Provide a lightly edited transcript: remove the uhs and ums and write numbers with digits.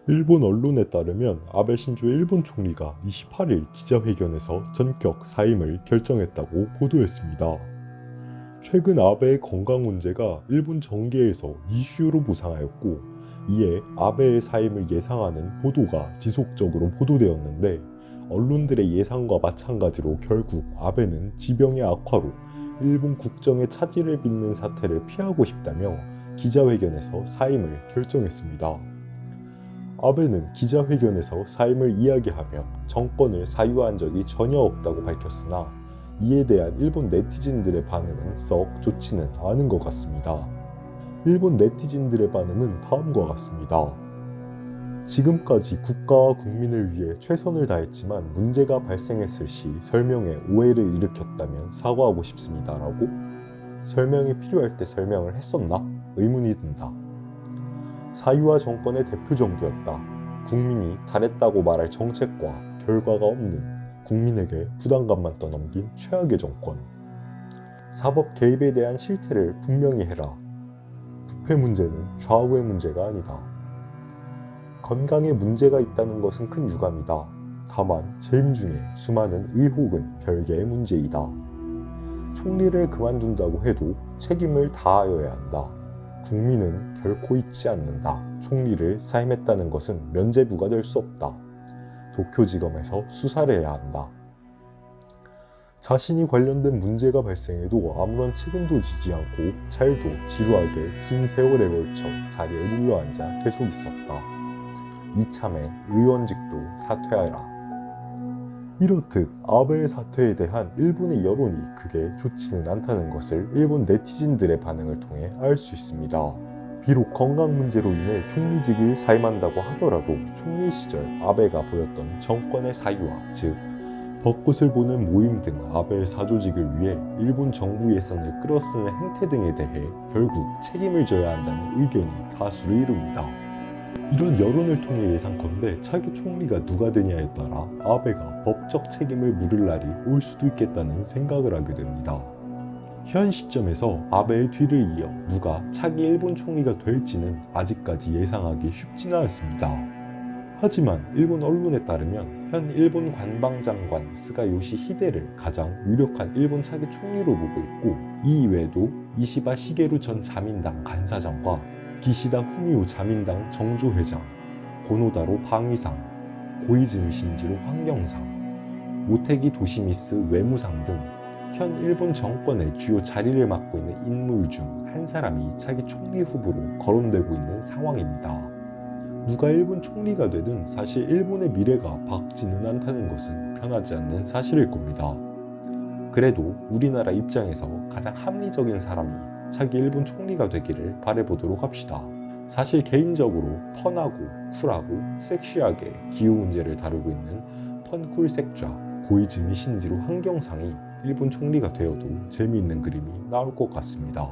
일본 언론에 따르면 아베 신조 일본 총리가 28일 기자회견에서 전격 사임을 결정했다고 보도했습니다. 최근 아베의 건강 문제가 일본 정계에서 이슈로 부상하였고, 이에 아베의 사임을 예상하는 보도가 지속적으로 보도되었는데, 언론들의 예상과 마찬가지로 결국 아베는 지병의 악화로 일본 국정의 차질을 빚는 사태를 피하고 싶다며 기자회견에서 사임을 결정했습니다. 아베는 기자회견에서 사임을 이야기하며 정권을 사유한 적이 전혀 없다고 밝혔으나, 이에 대한 일본 네티즌들의 반응은 썩 좋지는 않은 것 같습니다. 일본 네티즌들의 반응은 다음과 같습니다. 지금까지 국가와 국민을 위해 최선을 다했지만 문제가 발생했을 시 설명에 오해를 일으켰다면 사과하고 싶습니다. 라고? 설명이 필요할 때 설명을 했었나? 의문이 든다. 사유화 정권의 대표 정부였다. 국민이 잘했다고 말할 정책과 결과가 없는, 국민에게 부담감만 떠넘긴 최악의 정권. 사법 개입에 대한 실태를 분명히 해라. 부패 문제는 좌우의 문제가 아니다. 건강에 문제가 있다는 것은 큰 유감이다. 다만 재임 중에 수많은 의혹은 별개의 문제이다. 총리를 그만둔다고 해도 책임을 다하여야 한다. 국민은 결코 잊지 않는다. 총리를 사임했다는 것은 면죄부가 될 수 없다. 도쿄지검에서 수사를 해야 한다. 자신이 관련된 문제가 발생해도 아무런 책임도 지지 않고 잘도 지루하게 긴 세월에 걸쳐 자리에 눌러앉아 계속 있었다. 이참에 의원직도 사퇴하라. 이렇듯 아베의 사퇴에 대한 일본의 여론이 크게 좋지는 않다는 것을 일본 네티즌들의 반응을 통해 알 수 있습니다. 비록 건강 문제로 인해 총리직을 사임한다고 하더라도 총리 시절 아베가 보였던 정권의 사유화, 즉 벚꽃을 보는 모임 등 아베의 사조직을 위해 일본 정부 예산을 끌어쓰는 행태 등에 대해 결국 책임을 져야 한다는 의견이 다수를 이룹니다. 이런 여론을 통해 예상컨대 차기 총리가 누가 되냐에 따라 아베가 법적 책임을 물을 날이 올 수도 있겠다는 생각을 하게 됩니다. 현 시점에서 아베의 뒤를 이어 누가 차기 일본 총리가 될지는 아직까지 예상하기 쉽지는 않습니다. 하지만 일본 언론에 따르면 현 일본 관방장관 스가 요시히데를 가장 유력한 일본 차기 총리로 보고 있고, 이 이외에도 이시바 시게루 전 자민당 간사장과 기시다 후미오 자민당 정조회장, 고노다로 방위상, 고이즈미 신지로 환경상, 모테기 도시미스 외무상 등 현 일본 정권의 주요 자리를 맡고 있는 인물 중 한 사람이 차기 총리 후보로 거론되고 있는 상황입니다. 누가 일본 총리가 되든 사실 일본의 미래가 밝지는 않다는 것은 변하지 않는 사실일 겁니다. 그래도 우리나라 입장에서 가장 합리적인 사람이 차기 일본 총리가 되기를 바라보도록 합시다. 사실 개인적으로 펀하고 쿨하고 섹시하게 기후 문제를 다루고 있는 펀쿨색좌 고이즈미 신지로 환경상이 일본 총리가 되어도 재미있는 그림이 나올 것 같습니다.